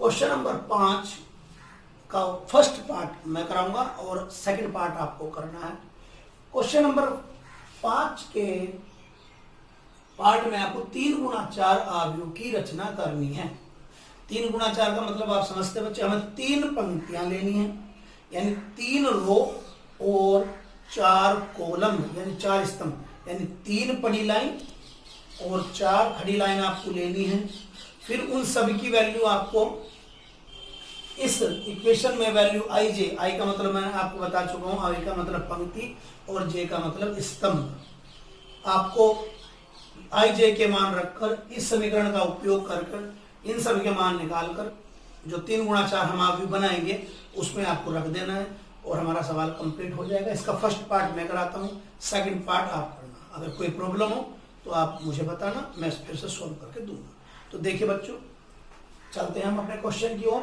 Question number 5 का first part मैं कराऊंगा और सेकंड पार्ट आपको करना है। क्वेश्चन नंबर 5 के पार्ट में आपको 3 गुणा 4 अवयव की रचना करनी है। 3 गुणा 4 का मतलब आप समझते बच्चे, हमें 3 पंक्तियां लेनी है, यानी 3 रो और 4 कॉलम यानी 4 स्तंभ, यानी 3 पड़ी लाइन और 4 खड़ी लाइन आपको लेनी है। फिर उन सभी की वैल्यू आपको इस इक्वेशन में वैल्यू आई जे, आई का मतलब मैंने आपको बता चुका हूं, आई का मतलब पंक्ति और जे का मतलब स्तंभ। आपको आई जे के मान रखकर इस समीकरण का उपयोग कर इन सभी के मान निकालकर जो 3 गुणा 4 हम अवयव बनाएंगे उसमें आपको रख देना है और हमारा सवाल कंप्लीट हो जाएगा। इसका फर्स्ट पार्ट मैं कराता हूं, सेकंड पार्ट आप करना। अगर कोई प्रॉब्लम हो तो आप मुझे बताना, मैं फिर से सॉल्व करके दूंगा। तो देखिए बच्चों, चलते हैं हम अपने क्वेश्चन की ओर।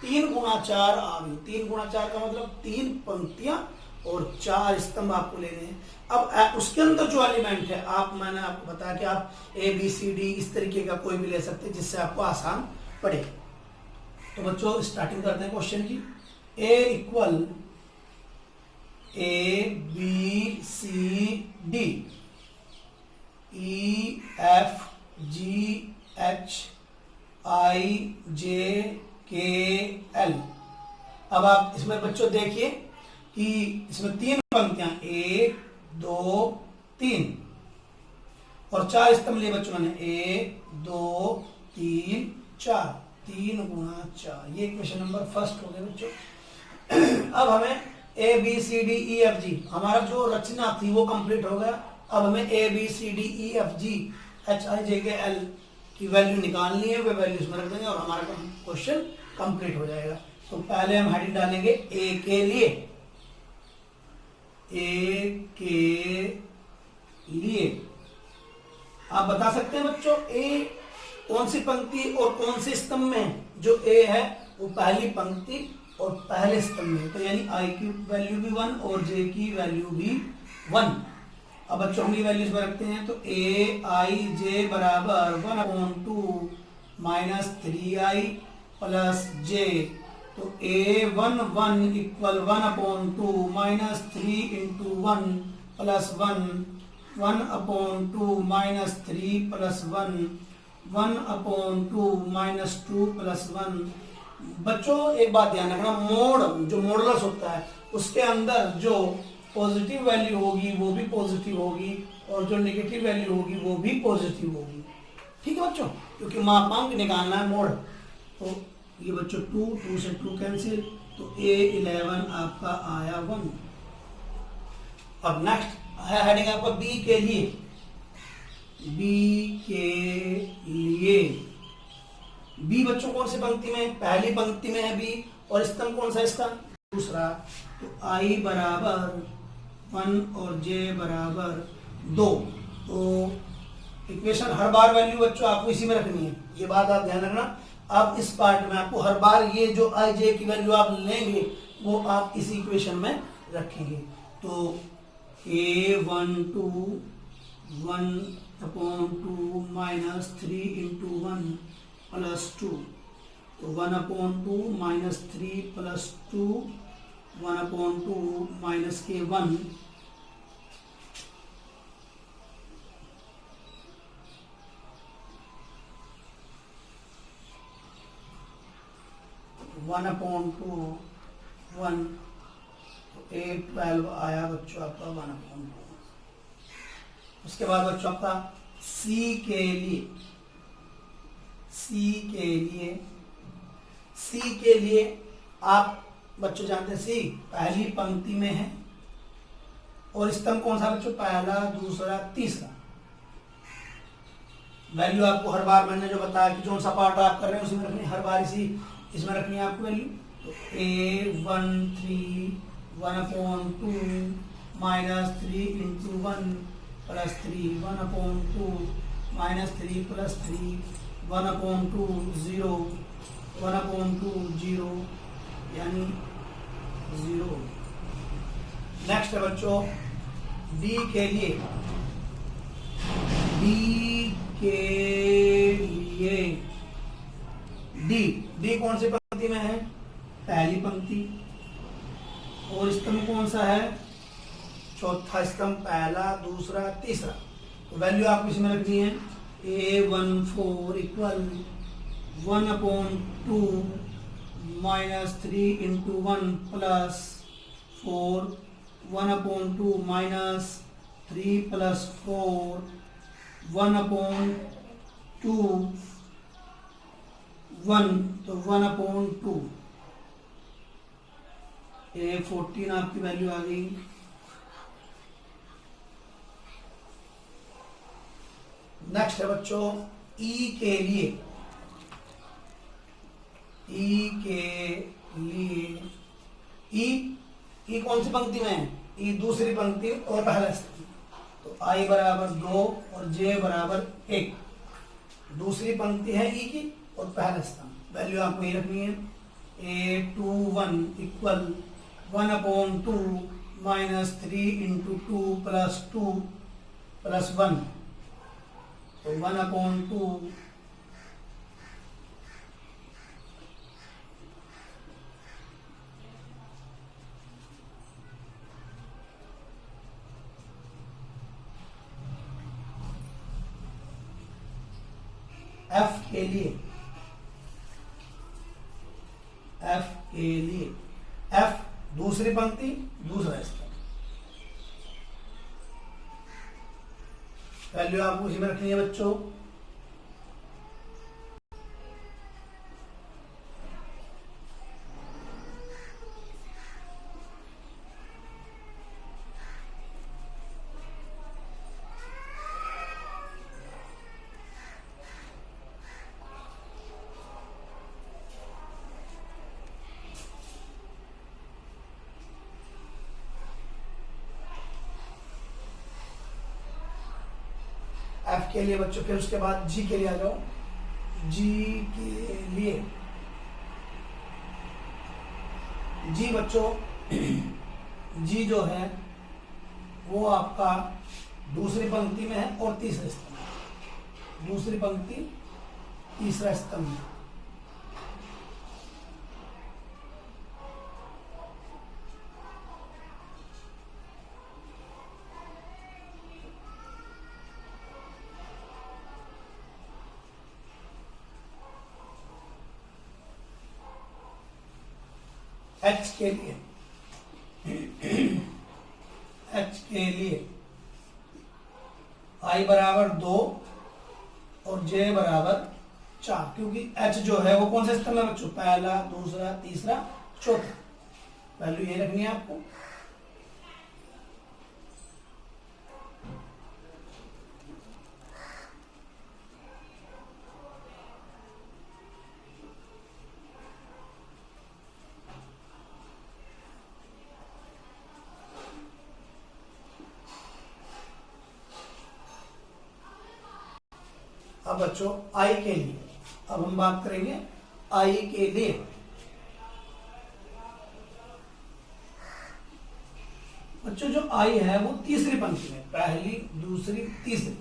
3 गुणा 4 अवयव, 3 गुणा 4 का मतलब 3 पंक्तियां और 4 स्तंभ आपको लेने हैं। अब उसके अंदर जो एलिमेंट है, मैंने आपको बताया कि आप ए बी सी डी इस तरीके का कोई भी ले सकते हैं जिससे आपको आसान पड़े। तो बच्चों स्टार्टिंग करते हैं क्वेश्चन की। A equal A B C D E F G H I J K L. अब आप इसमें बच्चों देखिए कि इसमें 3 पंक्तियां, 1 2 3 और 4 स्तंभ लिए बच्चों ने, 1 2 3 4, 3 गुणा 4। ये क्वेश्चन नंबर फर्स्ट हो गया बच्चों। अब हमें A B C D E F G, हमारा जो रचना थी वो कंप्लीट हो गया। अब हमें A B C D E F G H I J K L की वैल्यू निकालनी है, वे वैल्यू इसमें रख देंगे और हमारा क्वेश्चन कंप्लीट हो जाएगा। तो पहले हम हेडिंग डालेंगे ए के लिए। ए के लिए आप बता सकते हैं बच्चों ए कौन सी पंक्ति और कौन से स्तंभ में है? जो ए है वो पहली पंक्ति और पहले स्तंभ में, तो यानी आई की वैल्यू भी 1 और जे की वैल्यू भी 1। अब बच्चों की वैल्यूज में रखते हैं, तो ए आई जे बराबर 1/2 माइनस 3i प्लस जे। तो a11 equal 1/2 minus 3 into 1 plus 1, 1/2 minus 3 plus 1, 1/2 minus 2 plus 1। बच्चों एक बात ध्यान रखना, मोड जो मॉडुलस होता है उसके अंदर जो पॉजिटिव वैल्यू होगी वो भी पॉजिटिव होगी और जो नेगेटिव वैल्यू होगी वो भी पॉजिटिव होगी। ठीक है बच्चों, क्योंकि मापांक निकालना है मोड। तो ये बच्चों 2 से 2 कैंसिल, तो A11 आपका आया 1। अब नेक्स्ट है हेडिंग आपका बी के लिए। बी के लिए बी बच्चों कौन सी पंक्ति में? पहली पंक्ति में है बी। और स्तंभ कौन सा इसका? दूसरा। तो आई बराबर 1 और जे बराबर 2। तो इक्वेशन हर बार वैल्यू बच्चों आपको इसी में रखनी है, ये बात आप ध्यान रखना। अब इस पार्ट में आपको हर बार ये जो आई जे की वैल्यू आप लेंगे वो आप इस इक्वेशन में रखेंगे। तो A12 1/2 माइनस 3 इंटू 1 प्लस 2, तो 1/2 माइनस 3 प्लस 2, 1/2 माइनस के 1, A12 आया बच्चों आपका 1/2। उसके बाद बच्चों आपका सी के लिए। सी के लिए आप बच्चों जानते हैं सी पहली पंक्ति में है और स्तंभ कौन सा बच्चों? पहला, दूसरा, तीसरा। वैल्यू आपको हर बार मैंने जो बताया कि जो सा पार्ट आप कर रहे हैं उसमें रखनी, हर बार इसी इसमें रखनी है आपको वैल्यू। तो A13 1/2 minus 3 into 1 plus 3, 1/2 minus 3 plus 3, 1/2 0, 1/2 0 यानी 0। नेक्स्ट है बच्चों डी के लिए। डी के लिए डी डी कौन सी पंक्ति में है? पहली पंक्ति। और स्तंभ कौन सा है? चौथा स्तंभ, पहला, दूसरा, तीसरा। तो वैल्यू आपको इसमें रखनी है A14 equal 1/2 minus 3 into 1 plus 4, 1/2 minus 3 plus 4, 1/2 1, तो 1/2। A14 आपकी वैल्यू आ गई। नेक्स्ट है बच्चों ई के लिए। ई के लिए ई कौन सी पंक्ति में है? ई दूसरी पंक्ति और पहला स्तंभ। तो I बराबर 2 और J बराबर 1। दूसरी पंक्ति है ई की और पहला स्तंभ। वैल्यू आपको ये रखनी है A21 equal 1/2 minus 3 into 2 plus 2 plus 1, तो 1/2 एफ के लिए। एफ के लिए, एफ दूसरी पंक्ति दूसरा स्तंभ। वैल्यू आपको इसी में रखनी है बच्चों। एफ के लिए बच्चों, फिर उसके बाद जी के लिए आ जाओ। जी के लिए, जी बच्चों जी जो है वो आपका दूसरी पंक्ति में है और तीसरे स्तंभ। दूसरी पंक्ति तीसरा स्तंभ। एच के लिए, एच के लिए I बराबर 2 और J बराबर 4, क्योंकि H जो है वो कौन सा स्तंभ है बच्चों? पहला, दूसरा, तीसरा, चौथा। वैल्यू ये रखनी है आपको। अब बच्चों आई के लिए, अब हम बात करेंगे आई के लिए। बच्चों जो आई है वो तीसरी पंक्ति में, पहली, दूसरी, तीसरी।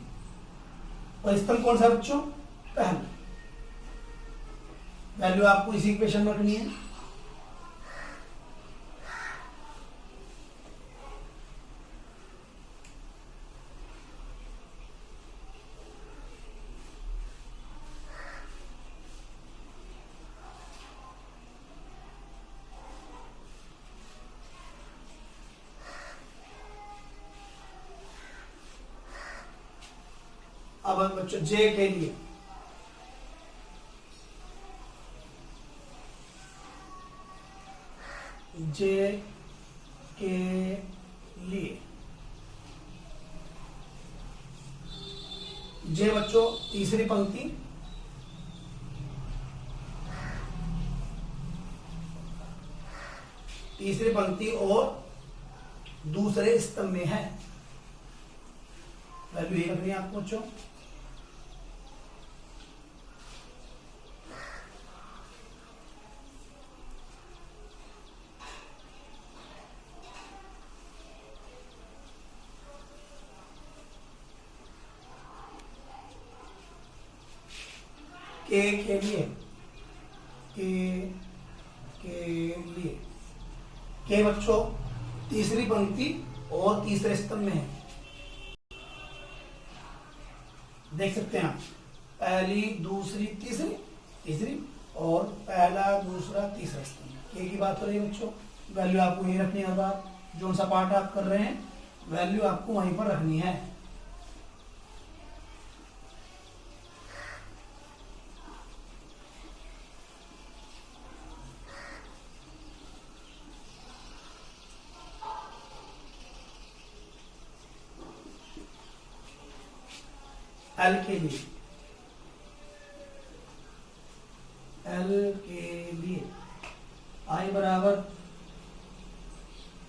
और स्तंभ कौन सा बच्चों? पहला। वैल्यू आपको इसी इक्वेशन में रखनी है। अब बच्चों जे के लिए, जे के लिए, जे बच्चों तीसरी पंक्ति, तीसरी पंक्ति और दूसरे स्तंभ में है। वैल्यू ये रखनी है आपको बच्चों। के लिए के लिए। के बच्चों तीसरी पंक्ति और तीसरे स्तंभ में है, देख सकते हैं आप, पहली दूसरी तीसरी, तीसरी और पहला दूसरा तीसरा स्तंभ, के की बात हो रही है बच्चों। वैल्यू आपको यही रखनी है, बात जो सा पार्ट आप कर रहे हैं वैल्यू आपको वहीं पर रखनी है। एल के लिए, एल के लिए आई बराबर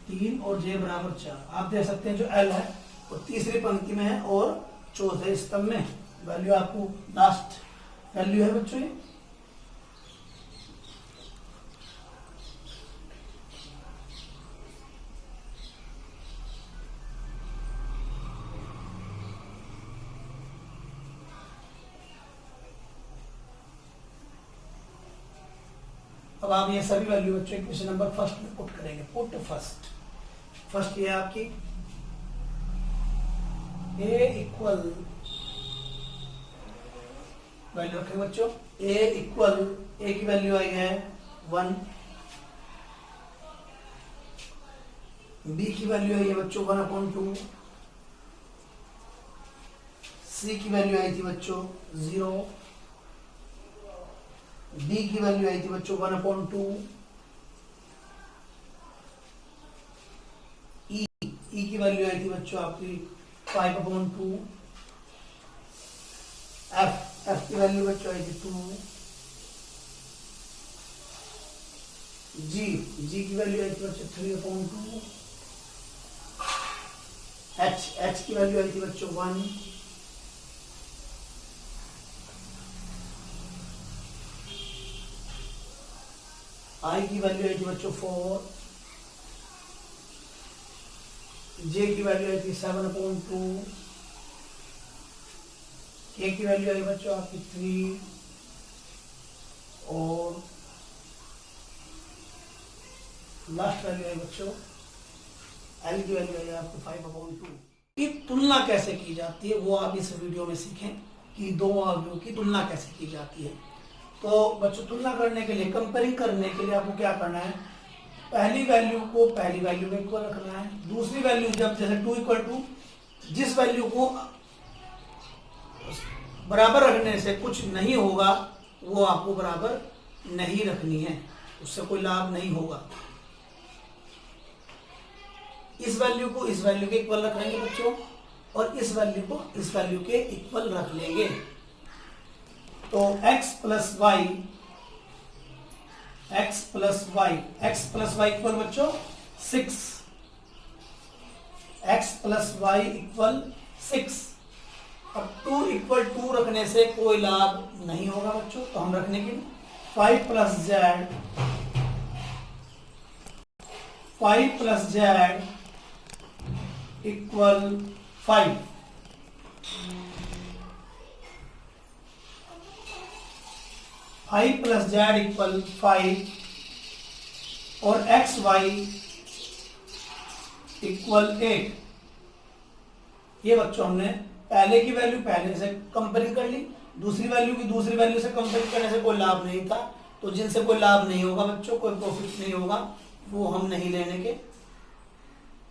3 और जे बराबर 4। आप देख सकते हैं जो एल है वो तीसरी पंक्ति में है और चौथे स्तंभ में। वैल्यू आपको लास्ट वैल्यू है बच्चों ये। अब आप ये सभी वैल्यू बच्चों इक्वेशन नंबर फर्स्ट में पुट करेंगे। पुट फर्स्ट, फर्स्ट ये आपकी ए इक्वल, वैल्यू रखेंगे बच्चों ए इक्वल, ए की वैल्यू आई है 1, बी की वैल्यू आई है बच्चों 1/2, सी की वैल्यू आई थी बच्चों 0, डी की वैल्यू आई थी बच्चों 1/2, ई की वैल्यू आई थी बच्चों आपकी 5/2, एफ की वैल्यू बच्चों आई थी 2, जी की वैल्यू आई थी बच्चों 3/2, एच की वैल्यू आई थी बच्चों 1, आई की वैल्यू आई थी बच्चों 4, जे की वैल्यू आई थी 7/2, के की वैल्यू आई बच्चों आपकी 3 और लास्ट वैल्यू आई बच्चों एल की वैल्यू आई आपको 5/2। की तुलना कैसे की जाती है वो आप इस वीडियो में सीखें कि दो वैल्यू की तुलना कैसे की जाती है। तो बच्चों तुलना करने के लिए, कंपेयरिंग करने के लिए आपको क्या करना है, पहली वैल्यू को पहली वैल्यू के इक्वल रखना है। दूसरी वैल्यू जब जैसे 2 जिस वैल्यू को बराबर रखने से कुछ नहीं होगा वो आपको बराबर नहीं रखनी है, उससे कोई लाभ नहीं होगा। इस वैल्यू को इस वैल्यू के इक्वल रख लेंगे बच्चों और इस वैल्यू को इस वैल्यू के इक्वल रख लेंगे। तो x प्लस वाई इक्वल बच्चों 6, x प्लस वाई इक्वल 6। अब 2 = 2 रखने से कोई लाभ नहीं होगा बच्चों, तो हम रखने के 5 plus Z equal 5। 5 plus Z equal 5 और एक्स वाई इक्वल 8। ये बच्चों हमने पहले की वैल्यू पहले से कंपेयर कर ली, दूसरी वैल्यू की दूसरी वैल्यू से कंपेयर करने से कोई लाभ नहीं था, तो जिनसे कोई लाभ नहीं होगा बच्चों, कोई प्रॉफिट नहीं होगा, वो हम नहीं लेने के।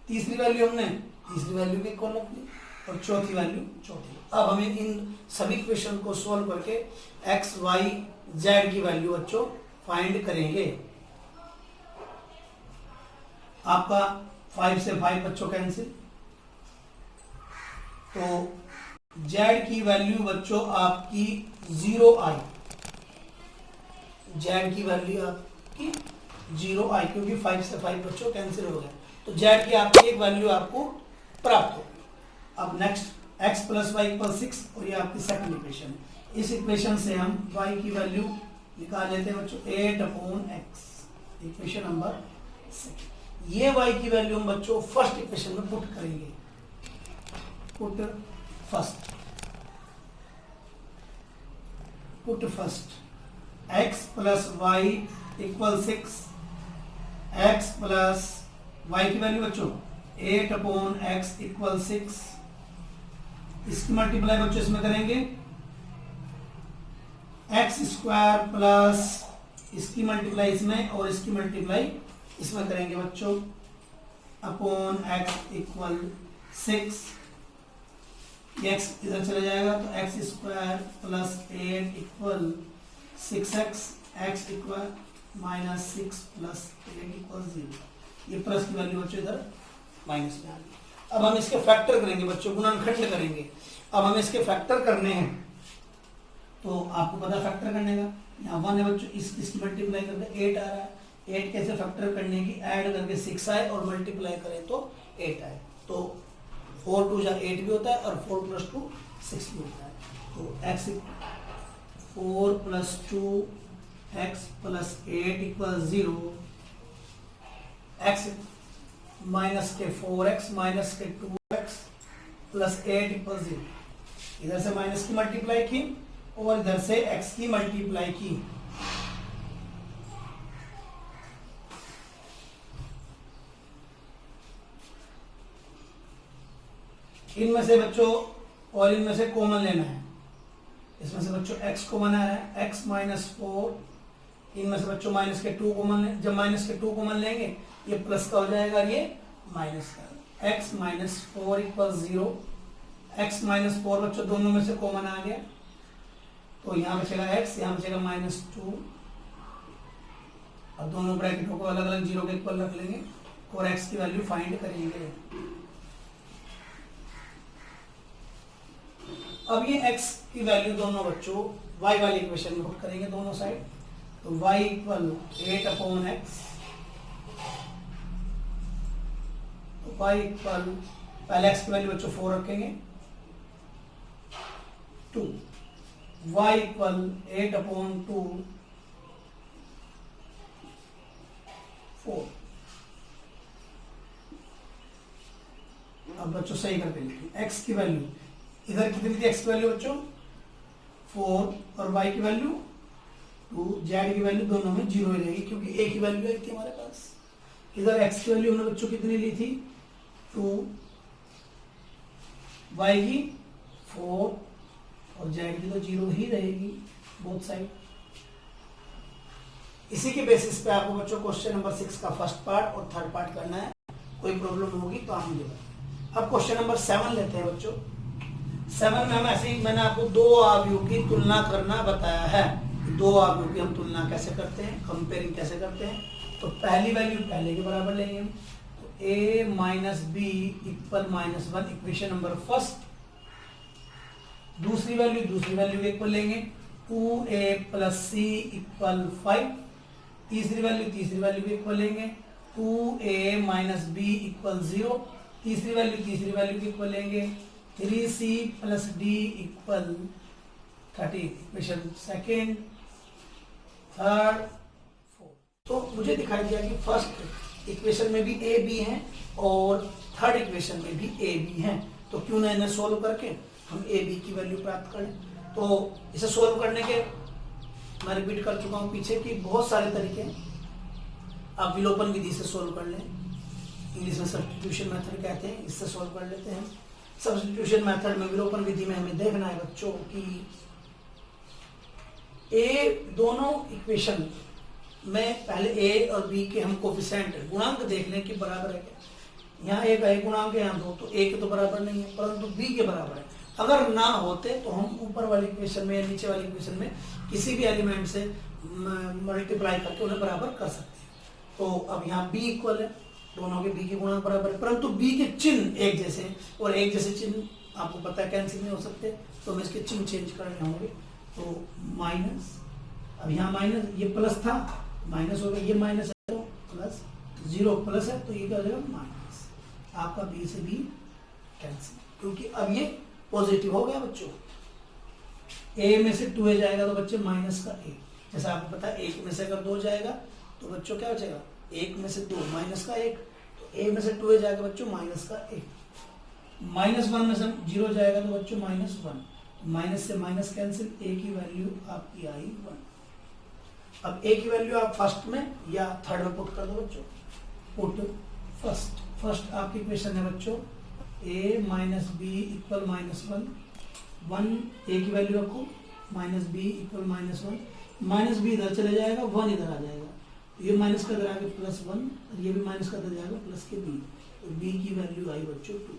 तीसरी वैल्यू हमने तीसरी वैल्यू के इक्वल रख ली और चौथी वैल्यू चौथी। अब हमें इन सभी क्वेश्चन को सॉल्व करके एक्स वाई जेड की वैल्यू बच्चों फाइंड करेंगे। आपका 5 से 5 बच्चों कैंसिल, तो जेड की वैल्यू बच्चों आपकी 0 आई, जेड की वैल्यू आपकी 0 आई, क्योंकि 5 से 5 बच्चों कैंसिल हो गए, तो जेड की आपकी एक वैल्यू आपको प्राप्त होगी। अब next x plus y equal 6 और ये आपकी सेकंड इक्वेशन। इस इक्वेशन से हम y की वैल्यू निकाल लेते हैं बच्चों 8/x, इक्वेशन नंबर 6। ये y की वैल्यू हम बच्चों फर्स्ट इक्वेशन में पुट करेंगे, put first x plus y equal 6, x plus y की वैल्यू बच्चों 8 अपॉन एक्स इक्वल 6, इसकी मल्टीप्लाई बच्चों इसमें करेंगे एक्स स्क्वायर प्लस इसकी मल्टीप्लाई इसमें और इसकी मल्टीप्लाई इसमें करेंगे बच्चों अपॉन एक्स इक्वल 6, एक्स इधर चला जाएगा तो x square plus 8 equal 6x, x equal minus 6 plus 8 equal 0। ये प्लस की वैल्यू बच्चों इधर माइनस में आ गई। अब हम इसके फैक्टर करेंगे बच्चों, गुणनखंड करेंगे। अब हमें इसके फैक्टर करने हैं, तो आपको पता फैक्टर करने का, यहाँ 1 है बच्चों, इसकी मल्टीप्लाई करके 8 आ रहा है। 8 कैसे फैक्टर करने की, ऐड करके 6 आए और मल्टीप्लाई करें तो 8 आए। तो 4 2 जा 8 भी होता है और 4 प्लस 2 6 भी होता है। तो x 4 plus 2 x plus 8 equal 0, x minus के 4x माइनस के 2x प्लस 8 इक्वल 0। इधर से माइनस की मल्टीप्लाई की और इधर से x की मल्टीप्लाई की। इनमें से बच्चों और इनमें से कॉमन लेना है। इसमें से बच्चों x कॉमन आ रहा है, x माइनस 4, इनमें से बच्चों माइनस के 2 कॉमन ले, जब माइनस के 2 कॉमन लेंगे ये प्लस का हो जाएगा और ये माइनस का। x minus 4 equal 0, x minus 4 बच्चों दोनों में से कॉमन आ गया, तो यहाँ बचेगा x, यहाँ बचेगा माइनस 2। अब दोनों ब्रैकेटों को अलग अलग 0 के इक्वल रख लेंगे और x की वैल्यू फाइंड करेंगे। अब ये x की वैल्यू दोनों बच्चों y वाली इक्वेशन में पुट करेंगे दोनों साइड, तो y इक्वल 8 अपॉन एक्स, तो y इक्वल पहले x की वैल्यू बच्चों 4 रखेंगे 2, y इक्वल 8 अपॉन 2 4। अब बच्चों सही करके लिखें, x की वैल्यू इधर कितनी थी, x की वैल्यू बच्चों 4 और y की वैल्यू 2, z की वैल्यू दोनों में 0 ही रहेगी क्योंकि a की वैल्यू आई थी हमारे पास। इधर x की वैल्यू हमने बच्चों कितनी ली थी 2, y की 4 और z की तो 0 ही रहेगी बोथ साइड। इसी के बेसिस पे आपको बच्चों क्वेश्चन नंबर 6 का फर्स्ट पार्ट और थर्ड पार्ट करना है। कोई प्रॉब्लम होगी तो आप मुझे बताएं। अब क्वेश्चन नंबर 7 लेते हैं बच्चों। 7 में हम ऐसे ही, मैंने आपको दो अवयवों की तुलना करना बताया है। दो अवयवों की हम तुलना कैसे करते हैं, कंपेयरिंग कैसे करते हैं। तो पहली वैल्यू पहले के बराबर लेंगे हम, तो a minus b equal -1 equation number first. दूसरी वैल्यू के इक्वल लेंगे 2a प्लस सी इक्वल 5। तीसरी वैल्यू के इक्वल लेंगे 2a माइनस बी इक्वल 0। तीसरी वैल्यू के इक्वल लेंगे 3c plus D equal 13। Equation second, third, fourth. तो मुझे दिखाई दिया कि फर्स्ट इक्वेशन में भी ए बी है और थर्ड इक्वेशन में भी ए बी है, तो क्यों ना इन्हें सोल्व करके हम ए बी की वैल्यू प्राप्त करें। तो इसे सोल्व करने के मैं रिपीट कर चुका हूँ पीछे की बहुत सारे तरीके हैं। आप विलोपन विधि से सोल्व कर लें, इंग्लिश में सब्स्टिट्यूशन मेथड कहते हैं, इससे सोल्व कर लेते हैं। सब्स्टिट्यूशन मेथड में, विलोपन विधि में हमें देखना है बच्चों कि ए दोनों इक्वेशन में पहले ए और बी के हम कोफिशिएंट गुणांक देख लें कि बराबर है क्या। यहाँ ए का एक गुणांक है, यहाँ दो, तो ए के तो बराबर नहीं है परंतु बी के बराबर है। अगर ना होते तो हम ऊपर वाली इक्वेशन में या नीचे वाली इक्वेशन में किसी भी एलिमेंट से मल्टीप्लाई करके उन्हें बराबर कर सकते हैं। तो अब यहाँ बी इक्वल है, दोनों के बी के गुणांक बराबर है, परंतु बी के चिन्ह एक जैसे हैं और एक जैसे चिन्ह आपको पता है कैंसिल नहीं हो सकते, तो हमें इसके चिन्ह चेंज करने होंगे। तो माइनस, अब यहाँ माइनस, ये प्लस था माइनस हो गया, ये माइनस है तो प्लस, 0 प्लस है तो ये क्या हो जाएगा माइनस। आपका बी से बी कैंसिल, क्योंकि अब ये पॉजिटिव हो गया बच्चों। ए में से 2 जाएगा तो बच्चे माइनस का 1, जैसा आपको पता है 1 में से अगर 2 जाएगा तो बच्चों क्या बचेगा, 1 में से 2 माइनस का 1, तो ए में से 2 जाएगा बच्चों माइनस का 1। -1 में से 0 जाएगा तो बच्चों -1, माइनस से माइनस कैंसिल, ए की वैल्यू आपकी आई 1। अब ए की वैल्यू आप फर्स्ट में या थर्ड में पुट कर दो बच्चों। पुट फर्स्ट आपकी इक्वेशन है बच्चों a minus b equal -1, 1 a की वैल्यू रखो, minus b equal -1, minus b इधर चले जाएगा, 1 इधर आ जाएगा, ये माइनस का इधर आगे +1 और ये भी माइनस का इधर जाएगा प्लस के बी, तो बी की वैल्यू आई बच्चों 2।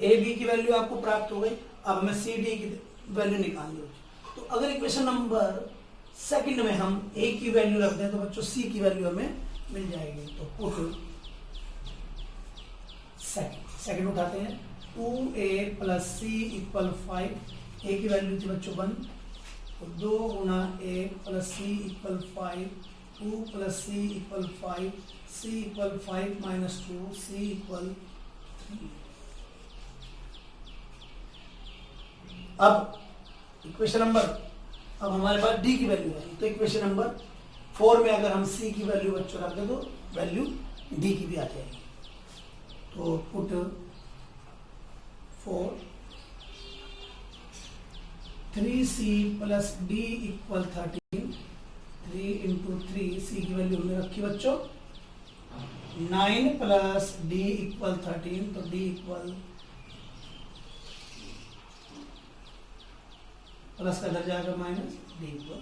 ए बी की वैल्यू आपको प्राप्त हो गई। अब हमें सी डी की वैल्यू निकालनी होगी। तो अगर इक्वेशन नंबर सेकंड में हम ए की वैल्यू रख दें तो बच्चों सी की वैल्यू हमें मिल जाएगी। तो पुट सेकंड उठाते हैं, 2a प्लस सी इक्वल 5, ए की वैल्यू थी बच्चों 1, तो 2 गुना a plus c equal 5, 2 plus c equal 5, c equal 5 minus 2, c equal 3। अब इक्वेशन नंबर, अब हमारे पास डी की वैल्यू है, तो इक्वेशन नंबर 4 में अगर हम सी की वैल्यू बच्चों रख दें तो वैल्यू डी की भी आ जाएगी। तो put 4 3c plus D equal 13, 3 into 3, सी की वैल्यू हमने रखी बच्चों 9 प्लस डी इक्वल 13, तो डी इक्वल प्लस का इधर जाएगा माइनस, डी इक्वल,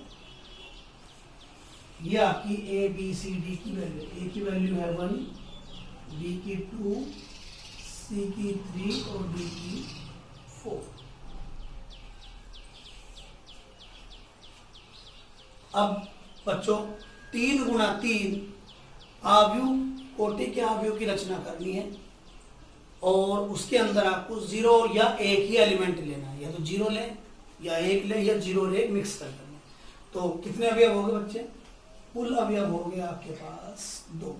ये आपकी ए बी सी डी की वैल्यू, ए की वैल्यू है 1, बी की 2, सी की 3 और डी की 4। अब बच्चों 3 गुणा 3 आव्यूह कोटि के आव्यूह की रचना करनी है और उसके अंदर आपको 0 या 1 ही एलिमेंट लेना है, या तो 0 लें या 1 लें या 0 और 1 मिक्स कर देना। तो कितने अवयव हो गए बच्चे? कुल अवयव हो गए आपके पास 2,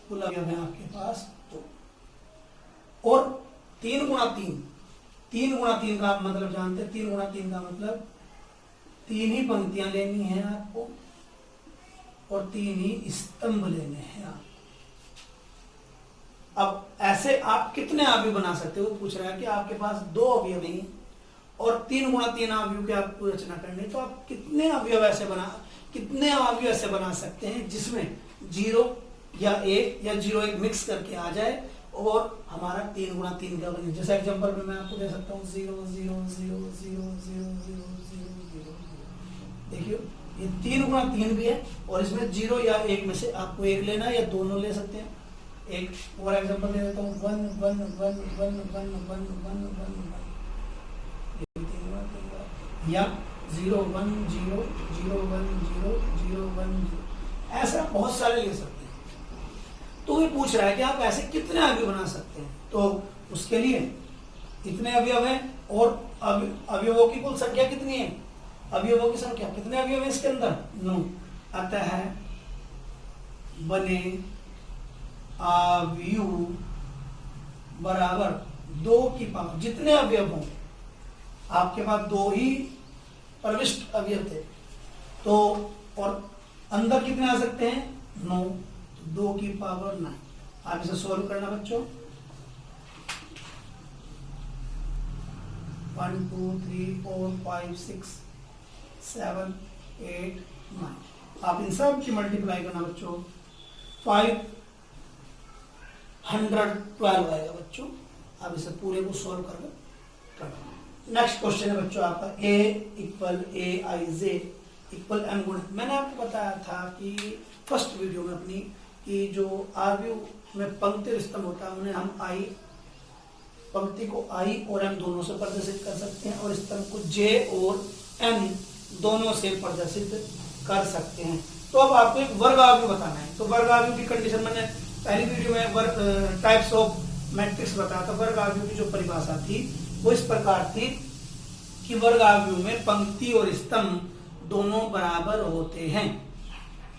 कुल अवयव है आपके पास 2। और 3 गुणा 3, 3 गुणा 3 का आप मतलब जानते हैं, 3 गुणा 3 का मतलब 3 ही पंक्तियां लेनी है आपको और 3 ही स्तंभ लेने हैं आप। अब ऐसे आप कितने अवयव बना सकते हो? पूछ रहा है कि आपके पास 2 अवयव हैं और 3 गुणा 3 अवयव की आपको रचना करनी है, तो आप कितने अवयव ऐसे बना सकते हैं जिसमें 0 या 1 या 0 1 मिक्स करके आ जाए और हमारा 3 गुणा 3 का बने। जैसे एग्जांपल में मैं आपको दे सकता हूँ 0 0 0 0 0 0 0 0। देखिए ये 3 गुणा 3 भी है और इसमें 0 या 1 में से आपको 1 लेना है या दोनों ले सकते हैं। एक और एग्जांपल दे देता हूँ 1 1 1 1 1 1 1 1 1 या 0 1 0 0 1 0 0 1 0, ऐसा बहुत सारे ले सकते हैं। तो ये पूछ रहा है कि आप ऐसे कितने अवयव बना सकते हैं, तो उसके लिए कितने अवयव हैं और अवयवों की कुल संख्या कितनी है, अवयवों की संख्या कितने अवयव है इसके अंदर 9। अतः बने अवयव बराबर 2 की पावर, जितने अवयव हों आपके पास 2 ही प्रविष्ट अवयव थे तो, और अंदर कितने आ सकते हैं 9, तो 2 की पावर 9। आप इसे सोल्व करना बच्चों, 1 2 3 4 5 6 7 8 9, आप इन सब की मल्टीप्लाई करना बच्चों, 512 आएगा बच्चों। आप इसे पूरे को सोल्व करके करना। नेक्स्ट क्वेश्चन है बच्चों आपका a equal A I J equal m गुणा। मैंने आपको बताया था कि फर्स्ट वीडियो में अपनी कि जो आव्यूह में पंक्ति और स्तंभ होता है उन्हें हम आई, पंक्ति को i और m दोनों से प्रदर्शित कर सकते हैं और स्तंभ को j और n दोनों से प्रदर्शित कर सकते हैं। तो अब आपको एक वर्ग आव्यूह बताना है। तो वर्ग आव्यूह की कंडीशन मैंने पहली वीडियो में टाइप्स ऑफ मैट्रिक्स बताया था। वर्ग आव्यूह की जो परिभाषा थी वो इस प्रकार थी कि वर्ग आव्यूह में पंक्ति और स्तंभ दोनों बराबर होते हैं।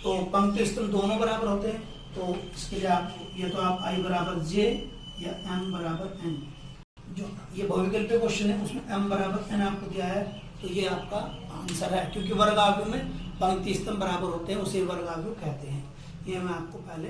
तो पंक्ति स्तंभ दोनों बराबर होते हैं, तो इसके लिए आप ये तो आप i बराबर j या m बराबर n, जो ये बहुविकल्पीय क्वेश्चन है उसमें m बराबर n आपको दिया है, तो ये आपका आंसर है। क्योंकि वर्ग आव्यूह में पंक्ति स्तंभ बराबर होते हैं उसे वर्ग आव्यूह कहते हैं। ये मैं आपको पहले